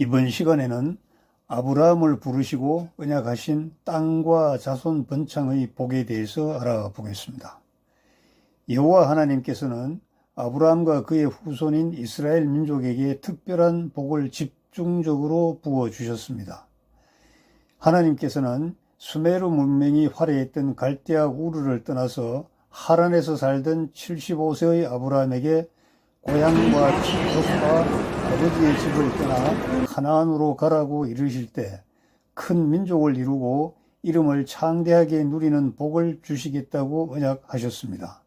이번 시간에는 아브라함을 부르시고 언약하신 땅과 자손 번창의 복에 대해서 알아보겠습니다. 여호와 하나님께서는 아브라함과 그의 후손인 이스라엘 민족에게 특별한 복을 집중적으로 부어주셨습니다. 하나님께서는 수메르 문명이 활해했던 갈대아 우르를 떠나서 하란에서 살던 75세의 아브라함에게 고향과 친족과 아버지의 집을 떠나 가나안으로 가라고 이르실 때 큰 민족을 이루고 이름을 창대하게 누리는 복을 주시겠다고 언약하셨습니다.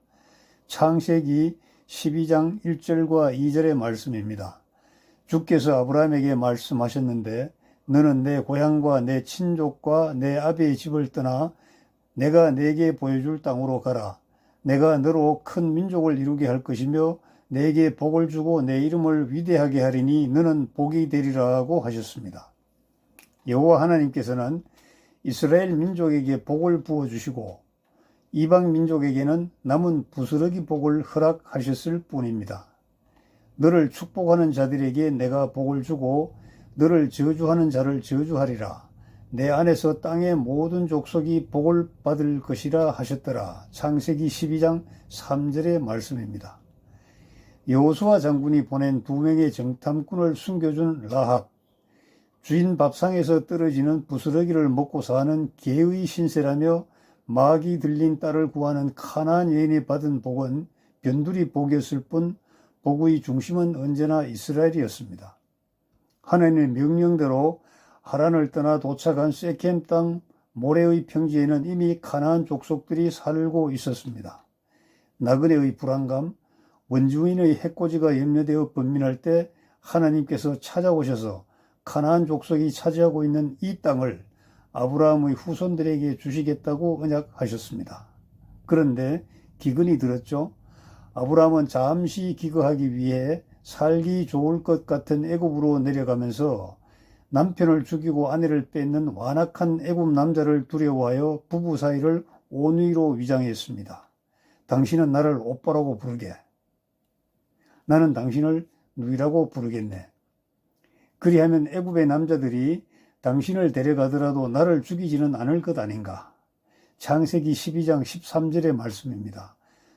창세기 12장 1절과 2절의 말씀입니다. 주께서 아브라함에게 말씀하셨는데 너는 내 고향과 내 친족과 내 아비의 집을 떠나 내가 내게 보여줄 땅으로 가라. 내가 너로 큰 민족을 이루게 할 것이며 내게 복을 주고 내 이름을 위대하게 하리니 너는 복이 되리라고 하셨습니다. 여호와 하나님께서는 이스라엘 민족에게 복을 부어주시고 이방 민족에게는 남은 부스러기 복을 허락하셨을 뿐입니다. 너를 축복하는 자들에게 내가 복을 주고 너를 저주하는 자를 저주하리라. 내 안에서 땅의 모든 족속이 복을 받을 것이라 하셨더라. 창세기 12장 3절의 말씀입니다. 여호수아 장군이 보낸 2명의 정탐꾼을 숨겨준 라합, 주인 밥상에서 떨어지는 부스러기를 먹고 사는 개의 신세라며 마귀 들린 딸을 구하는 가나안 여인이 받은 복은 변두리 복이었을 뿐 복의 중심은 언제나 이스라엘이었습니다. 하나님의 명령대로 하란을 떠나 도착한 세켐 땅 모레의 평지에는 이미 가나안 족속들이 살고 있었습니다. 나그네의 불안감, 원주민의 해코지가 염려되어 번민할 때 하나님께서 찾아오셔서 가나안 족속이 차지하고 있는 이 땅을 아브라함의 후손들에게 주시겠다고 언약하셨습니다. 그런데 기근이 들었죠. 아브라함은 잠시 기거하기 위해 살기 좋을 것 같은 애굽으로 내려가면서 남편을 죽이고 아내를 뺏는 완악한 애굽 남자를 두려워하여 부부 사이를 온위로 위장했습니다. 당신은 나를 오빠라고 부르게. 나는 당신을 누이라고 부르겠네. 그리하면 애굽의 남자들이 당신을 데려가더라도 나를 죽이지는 않을 것 아닌가. 창세기 12장 13절의 말씀입니다.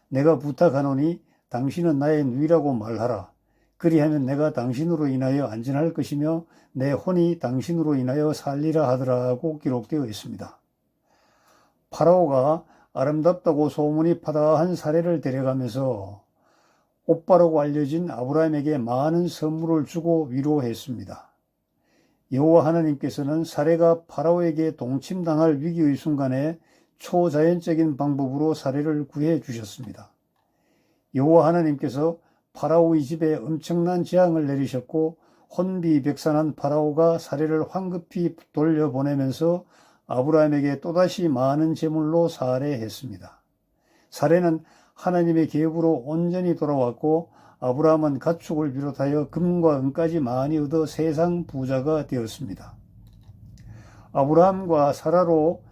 내가 부탁하노니 당신은 나의 누이라고 말하라. 그리하면 내가 당신으로 인하여 안전할 것이며 내 혼이 당신으로 인하여 살리라 하더라고 기록되어 있습니다. 파라오가 아름답다고 소문이 파다한 사례를 데려가면서 오빠라고 알려진 아브라함에게 많은 선물을 주고 위로했습니다. 여호와 하나님께서는 사례가 파라오에게 동침당할 위기의 순간에 초자연적인 방법으로 사례를 구해 주셨습니다. 여호와 하나님께서 파라오의 집에 엄청난 재앙을 내리셨고 혼비백산한 파라오가 사례를 황급히 돌려보내면서 아브라함에게 또다시 많은 재물로 살해했습니다. 사례는 하나님의 계획으로 온전히 돌아왔고 아브라함은 가축을 비롯하여 금과 은까지 많이 얻어 세상 부자가 되었습니다. 아브라함과 사라로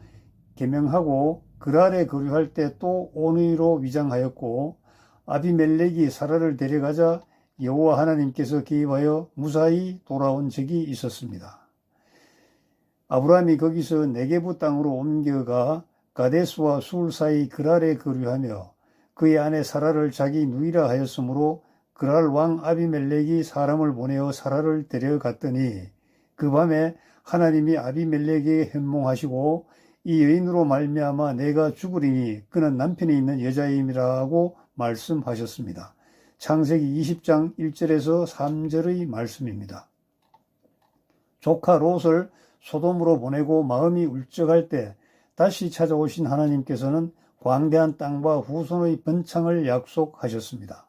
계명하고 그랄에 거류할 때 또 온의로 위장하였고 아비멜렉이 사라를 데려가자 여호와 하나님께서 개입하여 무사히 돌아온 적이 있었습니다. 아브라함이 거기서 네게부 땅으로 옮겨가 가데스와 술 사이 그랄에 거류하며 그의 아내 사라를 자기 누이라 하였으므로 그랄 왕 아비멜렉이 사람을 보내어 사라를 데려갔더니 그 밤에 하나님이 아비멜렉에게 현몽하시고 이 여인으로 말미암아 내가 죽으리니 그는 남편이 있는 여자임이라고 말씀하셨습니다. 창세기 20장 1절에서 3절의 말씀입니다. 조카 롯을 소돔으로 보내고 마음이 울적할 때 다시 찾아오신 하나님께서는 광대한 땅과 후손의 번창을 약속하셨습니다.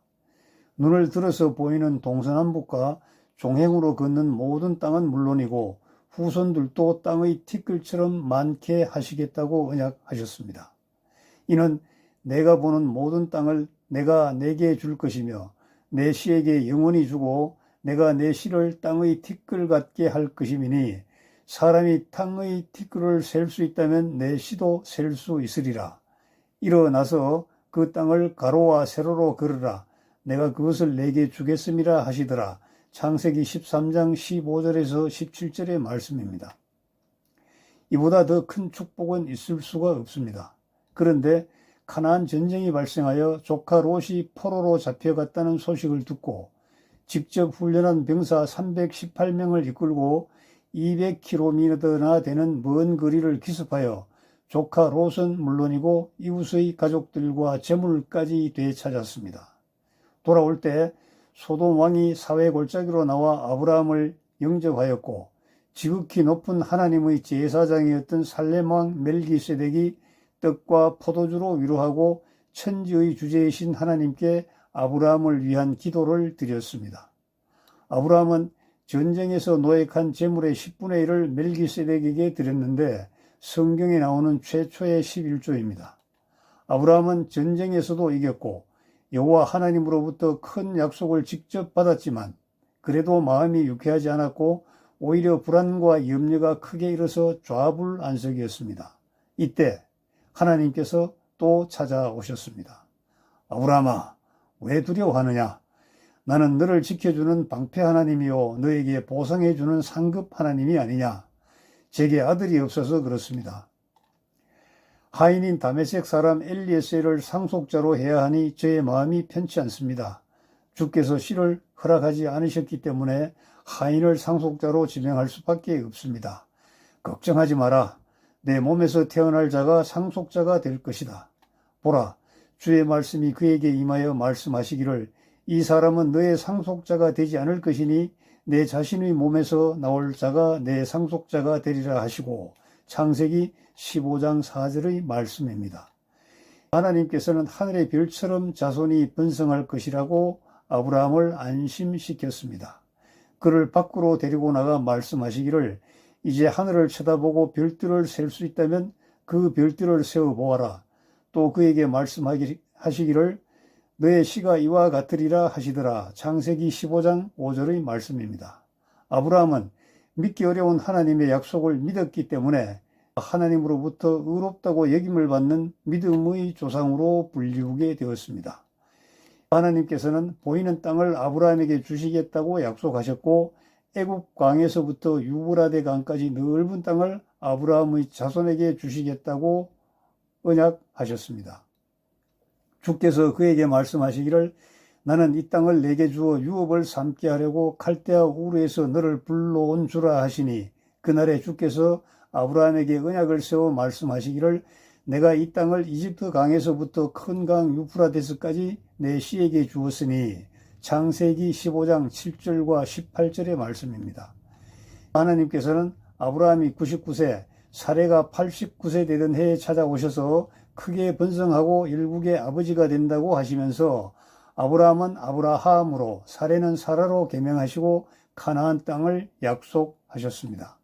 눈을 들어서 보이는 동서남북과 종행으로 걷는 모든 땅은 물론이고 후손들도 땅의 티끌처럼 많게 하시겠다고 언약하셨습니다. 이는 내가 보는 모든 땅을 내가 내게 줄 것이며 내 씨에게 영원히 주고 내가 내 씨를 땅의 티끌 같게 할 것임이니 사람이 땅의 티끌을 셀 수 있다면 내 씨도 셀 수 있으리라. 일어나서 그 땅을 가로와 세로로 걸으라. 내가 그것을 내게 주겠음이라 하시더라. 창세기 13장 15절에서 17절의 말씀입니다. 이보다 더 큰 축복은 있을 수가 없습니다. 그런데 가나안 전쟁이 발생하여 조카 롯이 포로로 잡혀갔다는 소식을 듣고 직접 훈련한 병사 318명을 이끌고 200km나 되는 먼 거리를 기습하여 조카 롯은 물론이고 이웃의 가족들과 재물까지 되찾았습니다. 돌아올 때 소돔 왕이 사회 골짜기로 나와 아브라함을 영접하였고 지극히 높은 하나님의 제사장이었던 살렘 왕 멜기세덱이 떡과 포도주로 위로하고 천지의 주제이신 하나님께 아브라함을 위한 기도를 드렸습니다. 아브라함은 전쟁에서 노획한 재물의 10분의 1을 멜기세덱에게 드렸는데 성경에 나오는 최초의 11조입니다. 아브라함은 전쟁에서도 이겼고 여호와 하나님으로부터 큰 약속을 직접 받았지만 그래도 마음이 유쾌하지 않았고 오히려 불안과 염려가 크게 일어서 좌불안석이었습니다. 이때 하나님께서 또 찾아오셨습니다. 아브라함아, 왜 두려워하느냐? 나는 너를 지켜주는 방패 하나님이요 너에게 보상해주는 상급 하나님이 아니냐? 제게 아들이 없어서 그렇습니다. 하인인 다메섹 사람 엘리에셀을 상속자로 해야 하니 저의 마음이 편치 않습니다. 주께서 씨를 허락하지 않으셨기 때문에 하인을 상속자로 지명할 수밖에 없습니다. 걱정하지 마라. 내 몸에서 태어날 자가 상속자가 될 것이다. 보라, 주의 말씀이 그에게 임하여 말씀하시기를 이 사람은 너의 상속자가 되지 않을 것이니 내 자신의 몸에서 나올 자가 내 상속자가 되리라 하시고 창세기 15장 4절의 말씀입니다. 하나님께서는 하늘의 별처럼 자손이 번성할 것이라고 아브라함을 안심시켰습니다. 그를 밖으로 데리고 나가 말씀하시기를 이제 하늘을 쳐다보고 별들을 셀 수 있다면 그 별들을 세어보아라. 또 그에게 말씀하시기를 너의 씨가 이와 같으리라 하시더라. 창세기 15장 5절의 말씀입니다. 아브라함은 믿기 어려운 하나님의 약속을 믿었기 때문에 하나님으로부터 의롭다고 여김을 받는 믿음의 조상으로 불리우게 되었습니다. 하나님께서는 보이는 땅을 아브라함에게 주시겠다고 약속하셨고 애굽 강에서부터 유브라데 강까지 넓은 땅을 아브라함의 자손에게 주시겠다고 언약하셨습니다. 주께서 그에게 말씀하시기를 나는 이 땅을 내게 주어 유업을 삼게 하려고 칼데아 우르에서 너를 불러온 주라 하시니 그날에 주께서 아브라함에게 언약을 세워 말씀하시기를 내가 이 땅을 이집트 강에서부터 큰 강 유프라데스까지 내 씨에게 주었으니 창세기 15장 7절과 18절의 말씀입니다. 하나님께서는 아브라함이 99세, 사레가 89세 되던 해에 찾아오셔서 크게 번성하고 일국의 아버지가 된다고 하시면서 아브라함은 아브라함으로 사레는 사라로 계명하시고 가나안 땅을 약속하셨습니다.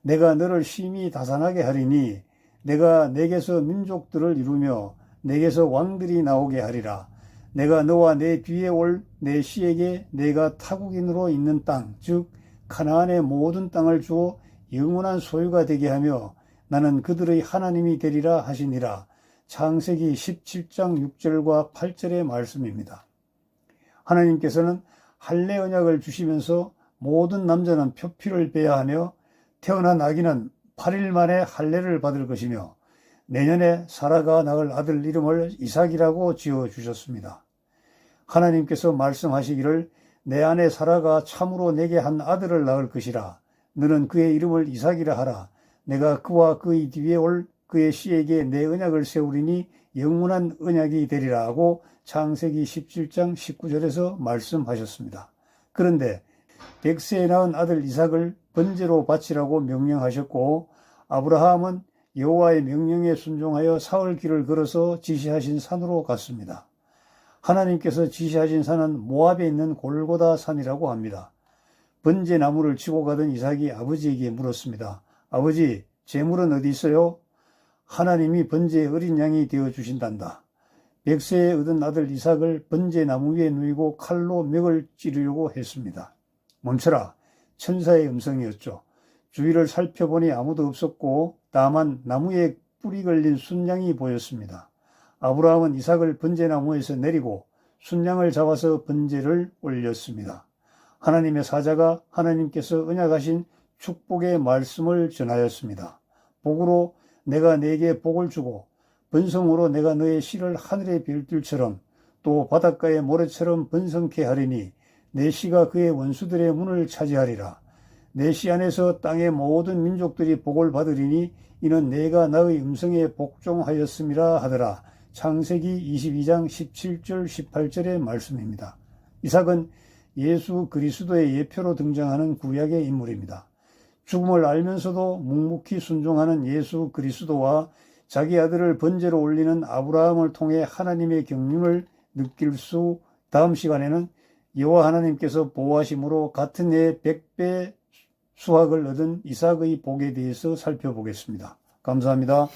내가 너를 심히 다산하게 하리니 내가 내게서 민족들을 이루며 내게서 왕들이 나오게 하리라. 내가 너와 내 뒤에 올 내 씨에게 내가 타국인으로 있는 땅, 즉 가나안의 모든 땅을 주어 영원한 소유가 되게 하며 나는 그들의 하나님이 되리라 하시니라. 창세기 17장 6절과 8절의 말씀입니다. 하나님께서는 할례 언약을 주시면서 모든 남자는 표피를 빼야 하며 태어난 아기는 8일 만에 할례를 받을 것이며 내년에 사라가 낳을 아들 이름을 이삭이라고 지어주셨습니다. 하나님께서 말씀하시기를 내 아내 사라가 참으로 내게 한 아들을 낳을 것이라. 너는 그의 이름을 이삭이라 하라. 내가 그와 그의 뒤에 올 그의 씨에게 내 언약을 세우리니 영원한 언약이 되리라 하고 창세기 17장 19절에서 말씀하셨습니다. 그런데 100세에 낳은 아들 이삭을 번제로 바치라고 명령하셨고 아브라함은 여호와의 명령에 순종하여 사흘 길을 걸어서 지시하신 산으로 갔습니다. 하나님께서 지시하신 산은 모압에 있는 골고다 산이라고 합니다. 번제 나무를 치고 가던 이삭이 아버지에게 물었습니다. 아버지, 제물은 어디 있어요? 하나님이 번제의 어린 양이 되어주신단다. 100세에 얻은 아들 이삭을 번제 나무 위에 누이고 칼로 멱을 찌르려고 했습니다. 멈춰라. 천사의 음성이었죠. 주위를 살펴보니 아무도 없었고 다만 나무에 뿔이 걸린 순양이 보였습니다. 아브라함은 이삭을 번제나무에서 내리고 순양을 잡아서 번제를 올렸습니다. 하나님의 사자가 하나님께서 언약하신 축복의 말씀을 전하였습니다. 복으로 내가 네게 복을 주고 번성으로 내가 너의 씨를 하늘의 별들처럼 또 바닷가의 모래처럼 번성케 하리니 내 씨가 그의 원수들의 문을 차지하리라. 내 씨 안에서 땅의 모든 민족들이 복을 받으리니 이는 내가 나의 음성에 복종하였음이라 하더라. 창세기 22장 17절 18절의 말씀입니다. 이삭은 예수 그리스도의 예표로 등장하는 구약의 인물입니다. 죽음을 알면서도 묵묵히 순종하는 예수 그리스도와 자기 아들을 번제로 올리는 아브라함을 통해 하나님의 경륜을 느낄 수, 다음 시간에는 여호와 하나님께서 보호하심으로 같은 해에 100배 수확을 얻은 이삭의 복에 대해서 살펴보겠습니다. 감사합니다.